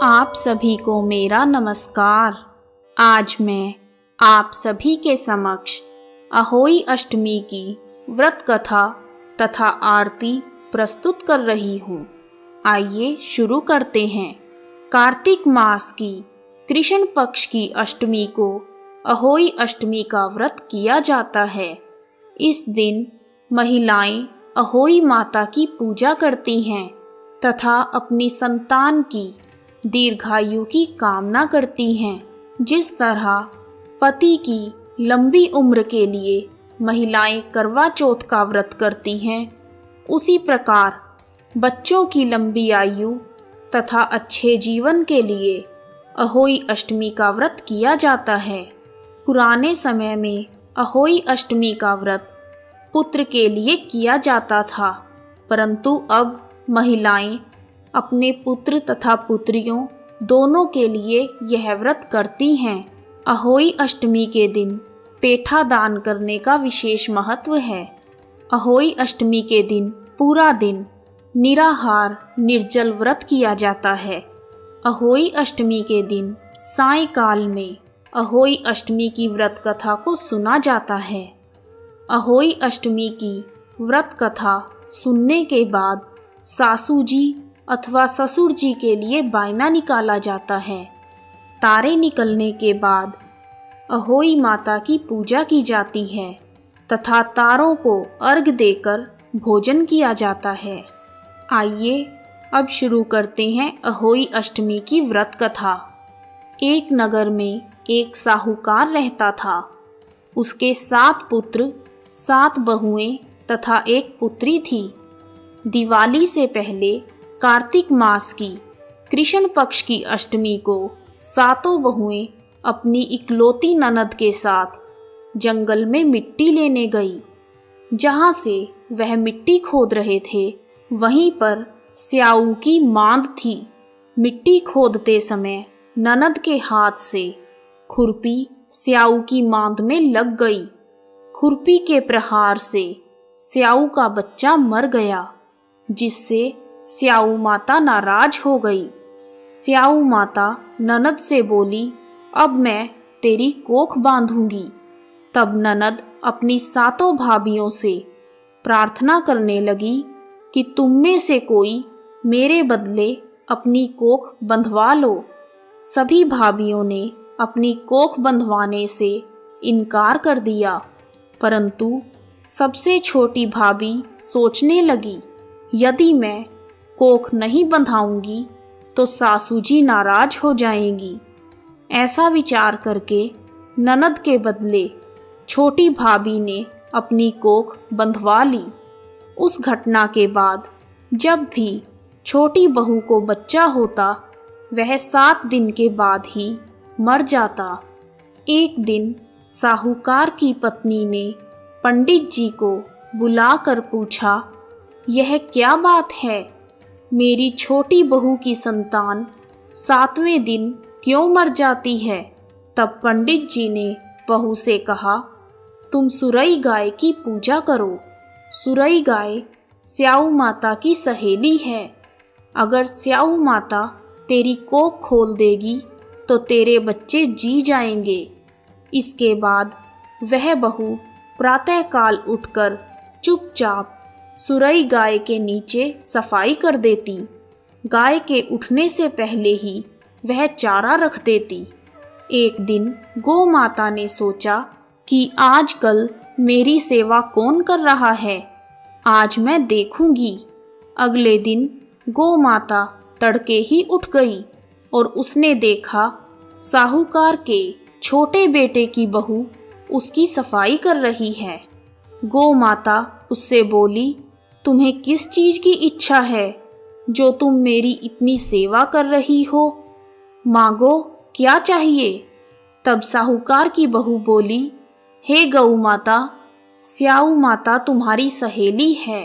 आप सभी को मेरा नमस्कार। आज मैं आप सभी के समक्ष अहोई अष्टमी की व्रत कथा तथा आरती प्रस्तुत कर रही हूँ। आइए शुरू करते हैं। कार्तिक मास की कृष्ण पक्ष की अष्टमी को अहोई अष्टमी का व्रत किया जाता है। इस दिन महिलाएं अहोई माता की पूजा करती हैं तथा अपनी संतान की दीर्घायु की कामना करती हैं। जिस तरह पति की लंबी उम्र के लिए महिलाएं करवा चौथ का व्रत करती हैं, उसी प्रकार बच्चों की लंबी आयु तथा अच्छे जीवन के लिए अहोई अष्टमी का व्रत किया जाता है। पुराने समय में अहोई अष्टमी का व्रत पुत्र के लिए किया जाता था, परंतु अब महिलाएं अपने पुत्र तथा पुत्रियों दोनों के लिए यह व्रत करती हैं। अहोई अष्टमी के दिन पेठा दान करने का विशेष महत्व है। अहोई अष्टमी के दिन पूरा दिन निराहार निर्जल व्रत किया जाता है। अहोई अष्टमी के दिन सायंकाल में अहोई अष्टमी की व्रत कथा को सुना जाता है। अहोई अष्टमी की व्रत कथा सुनने के बाद सासू जी अथवा ससुर जी के लिए बायना निकाला जाता है। तारे निकलने के बाद अहोई माता की पूजा की जाती है तथा तारों को अर्घ देकर भोजन किया जाता है। आइए अब शुरू करते हैं अहोई अष्टमी की व्रत कथा। एक नगर में एक साहूकार रहता था। उसके 7 पुत्र, 7 बहुएं तथा एक पुत्री थी। दिवाली से पहले कार्तिक मास की कृष्ण पक्ष की अष्टमी को 7 बहुएं अपनी इकलौती ननद के साथ जंगल में मिट्टी लेने गई। जहाँ से वह मिट्टी खोद रहे थे, वहीं पर स्याऊ की मांद थी। मिट्टी खोदते समय ननद के हाथ से खुरपी स्याऊ की मांद में लग गई। खुरपी के प्रहार से स्याऊ का बच्चा मर गया, जिससे स्याऊ माता नाराज हो गई। स्याऊ माता ननद से बोली, अब मैं तेरी कोख बांधूंगी। तब ननद अपनी 7 भाभियों से प्रार्थना करने लगी कि तुम में से कोई मेरे बदले अपनी कोख बंधवा लो। सभी भाभियों ने अपनी कोख बंधवाने से इनकार कर दिया, परंतु सबसे छोटी भाभी सोचने लगी, यदि मैं कोख नहीं बंधाऊंगी तो सासू जी नाराज हो जाएंगी। ऐसा विचार करके ननद के बदले छोटी भाभी ने अपनी कोख बंधवा ली। उस घटना के बाद जब भी छोटी बहू को बच्चा होता, वह 7 दिन के बाद ही मर जाता। एक दिन साहूकार की पत्नी ने पंडित जी को बुलाकर पूछा, यह क्या बात है? मेरी छोटी बहू की संतान 7वें दिन क्यों मर जाती है? तब पंडित जी ने बहू से कहा, तुम सुरई गाय की पूजा करो। सुरई गाय स्याऊ माता की सहेली है। अगर स्याऊ माता तेरी कोख खोल देगी तो तेरे बच्चे जी जाएंगे। इसके बाद वह बहू प्रातःकाल उठकर चुपचाप सुरई गाय के नीचे सफाई कर देती। गाय के उठने से पहले ही वह चारा रख देती। एक दिन गौ माता ने सोचा कि आजकल मेरी सेवा कौन कर रहा है, आज मैं देखूंगी। अगले दिन गौ माता तड़के ही उठ गई और उसने देखा साहूकार के छोटे बेटे की बहू उसकी सफाई कर रही है। गौ माता उससे बोली, तुम्हें किस चीज की इच्छा है जो तुम मेरी इतनी सेवा कर रही हो? मांगो, क्या चाहिए? तब साहूकार की बहू बोली, हे गौ माता, स्याऊ माता तुम्हारी सहेली है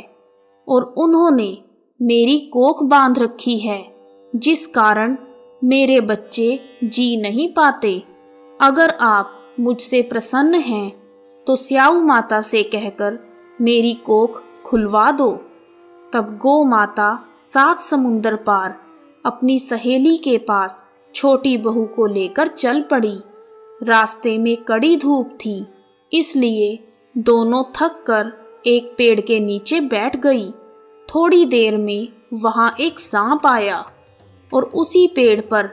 और उन्होंने मेरी कोख बांध रखी है, जिस कारण मेरे बच्चे जी नहीं पाते। अगर आप मुझसे प्रसन्न हैं तो स्याऊ माता से कहकर मेरी कोख खुलवा दो। तब गौ माता 7 समुंदर पार अपनी सहेली के पास छोटी बहू को लेकर चल पड़ी। रास्ते में कड़ी धूप थी, इसलिए दोनों थक कर एक पेड़ के नीचे बैठ गई। थोड़ी देर में वहां एक सांप आया और उसी पेड़ पर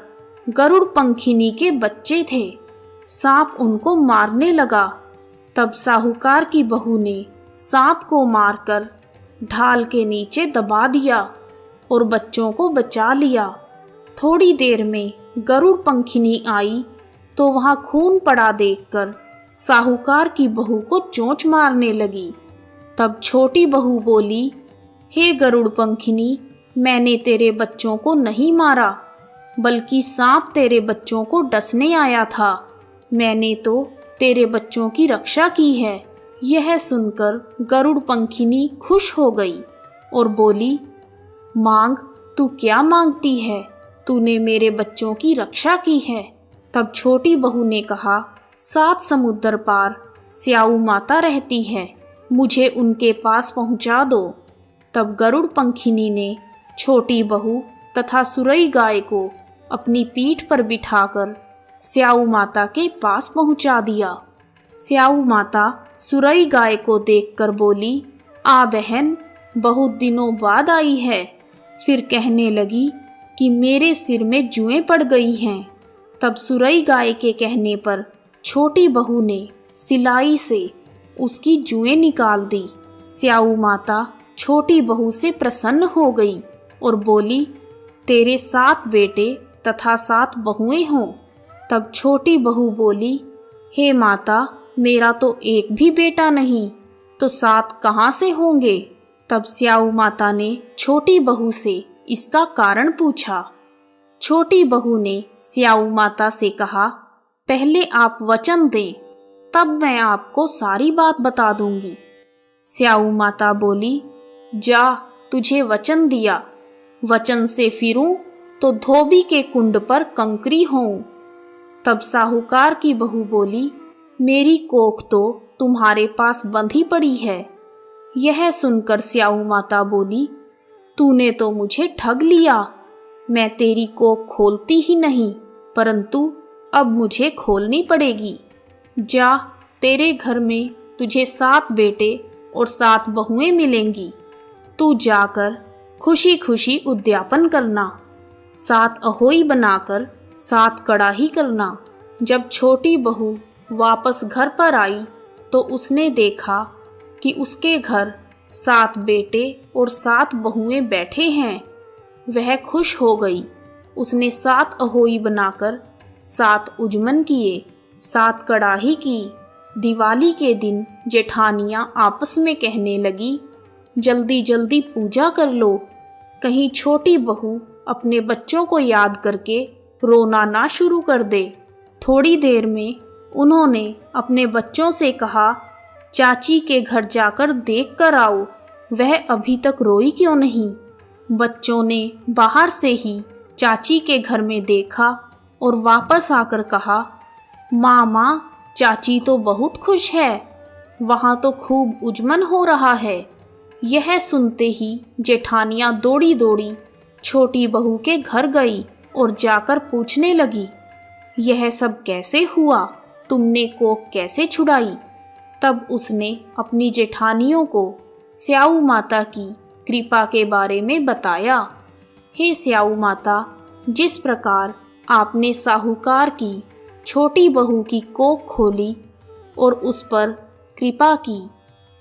गरुड़ पंखिनी के बच्चे थे। सांप उनको मारने लगा। तब साहूकार की बहू ने सांप को मारकर ढाल के नीचे दबा दिया और बच्चों को बचा लिया। थोड़ी देर में गरुड़ पंखिनी आई तो वहां खून पड़ा देखकर साहूकार की बहू को चोंच मारने लगी। तब छोटी बहू बोली, हे गरुड़ पंखिनी, मैंने तेरे बच्चों को नहीं मारा, बल्कि सांप तेरे बच्चों को डसने आया था। मैंने तो तेरे बच्चों की रक्षा की है। यह सुनकर गरुड़ पंखिनी खुश हो गई और बोली, मांग, तू क्या मांगती है? तूने मेरे बच्चों की रक्षा की है। तब छोटी बहू ने कहा, 7 समुद्र पार स्याऊ माता रहती है, मुझे उनके पास पहुंचा दो। तब गरुड़ पंखिनी ने छोटी बहू तथा सुरई गाय को अपनी पीठ पर बिठाकर स्याऊ माता के पास पहुंचा दिया। स्याऊ माता सुरई गाय को देखकर बोली, आ बहन, बहुत दिनों बाद आई है। फिर कहने लगी कि मेरे सिर में जुएं पड़ गई हैं। तब सुरई गाय के कहने पर छोटी बहू ने सिलाई से उसकी जुएं निकाल दी। स्याऊ माता छोटी बहू से प्रसन्न हो गई और बोली, तेरे 7 बेटे तथा 7 बहुएं हों। तब छोटी बहू बोली, हे माता, मेरा तो एक भी बेटा नहीं, तो 7 कहाँ से होंगे? तब स्याऊ माता ने छोटी बहू से इसका कारण पूछा। छोटी बहू ने स्याऊ माता से कहा, पहले आप वचन दें, तब मैं आपको सारी बात बता दूंगी। स्याऊ माता बोली, जा, तुझे वचन दिया, वचन से फिरूं तो धोबी के कुंड पर कंकरी होऊं। तब साहूकार की बहू बोली, मेरी कोख तो तुम्हारे पास बंधी पड़ी है। यह सुनकर स्याऊ माता बोली, तूने तो मुझे ठग लिया। मैं तेरी कोख खोलती ही नहीं, परंतु अब मुझे खोलनी पड़ेगी। जा, तेरे घर में तुझे 7 बेटे और 7 बहुएं मिलेंगी। तू जाकर खुशी खुशी उद्यापन करना। 7 अहोई बनाकर 7 कड़ाही करना। जब छोटी बहू वापस घर पर आई तो उसने देखा कि उसके घर 7 बेटे और 7 बहुएं बैठे हैं। वह खुश हो गई। उसने 7 अहोई बनाकर 7 उजमन किए, 7 कड़ाही की। दिवाली के दिन जेठानियां आपस में कहने लगी, जल्दी जल्दी पूजा कर लो, कहीं छोटी बहू अपने बच्चों को याद करके रोना ना शुरू कर दे। थोड़ी देर में उन्होंने अपने बच्चों से कहा, चाची के घर जाकर देख कर आओ, वह अभी तक रोई क्यों नहीं। बच्चों ने बाहर से ही चाची के घर में देखा और वापस आकर कहा, मामा, चाची तो बहुत खुश है, वहाँ तो खूब उजमन हो रहा है। यह सुनते ही जेठानियां दौड़ी दौड़ी छोटी बहू के घर गई और जाकर पूछने लगी, यह सब कैसे हुआ? तुमने कोख कैसे छुड़ाई? तब उसने अपनी जेठानियों को स्याऊ माता की कृपा के बारे में बताया। हे स्याऊ माता, जिस प्रकार आपने साहूकार की छोटी बहू की कोख खोली और उस पर कृपा की,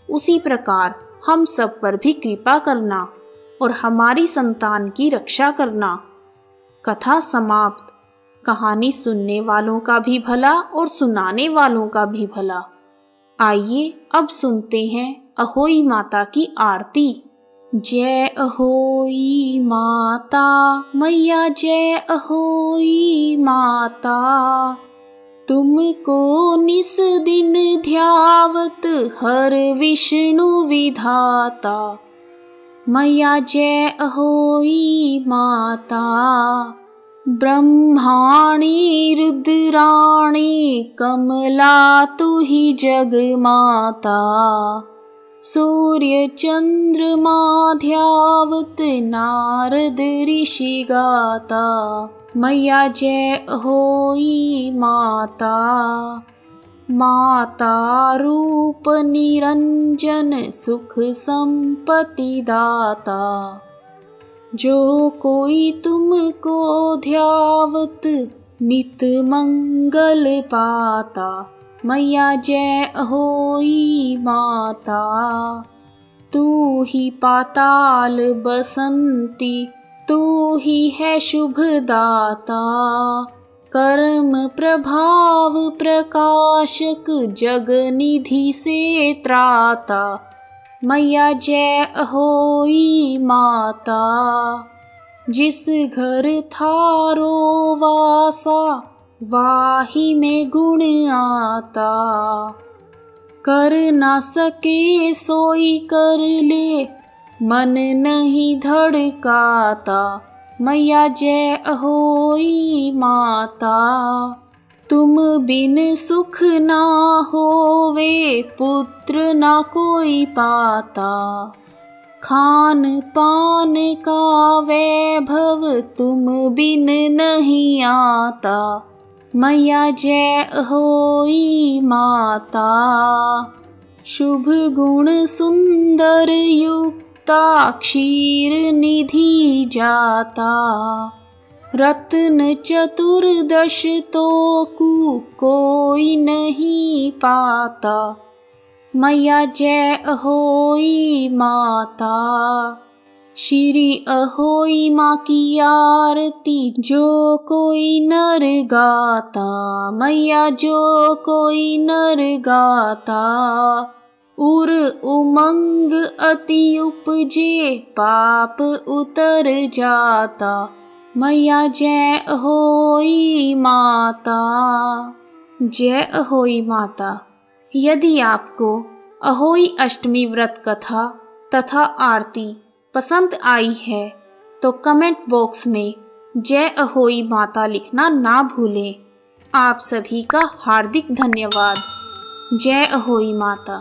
उसी प्रकार हम सब पर भी कृपा करना और हमारी संतान की रक्षा करना। कथा समाप्त। कहानी सुनने वालों का भी भला और सुनाने वालों का भी भला। आइए अब सुनते हैं अहोई माता की आरती। जय अहोई माता मैया, जय अहोई माता, तुमको निस दिन ध्यावत हर विष्णु विधाता। मैया जय अहोई माता, ब्रह्माणी रुद्राणी कमला तू ही जग माता। सूर्य चंद्रमा ध्यावत नारद ऋषि गाता, मैया जय होई माता। माता रूप निरंजन सुख संपत्ति दाता, जो कोई तुमको ध्यावत नित मंगल पाता, मैया जय होई माता। तू ही पाताल बसंती, तू ही है शुभ दाता, कर्म प्रभाव प्रकाशक जग निधि से त्राता, मैया जय होई माता। जिस घर थारो वासा, वाही में गुण आता, कर ना सके सोई कर ले, मन नहीं धड़काता, मैया जय होई माता। तुम बिन सुख ना होवे, पुत्र ना कोई पाता, खान पान का वैभव तुम बिन नहीं आता, मैया जय होई माता। शुभ गुण सुंदर युक्ता, क्षीर निधि जाता, रत्न चतुर्दश तो कोई नहीं पाता, मैया जय अहोई माता। श्री अहोई माँ की आरती जो कोई नर गाता, मैया जो कोई नर गाता, उर उमंग अति उपजे पाप उतर जाता, मैया जय अहोई माता। जय अहोई माता। यदि आपको अहोई अष्टमी व्रत कथा तथा आरती पसंद आई है तो कमेंट बॉक्स में जय अहोई माता लिखना ना भूलें। आप सभी का हार्दिक धन्यवाद। जय अहोई माता।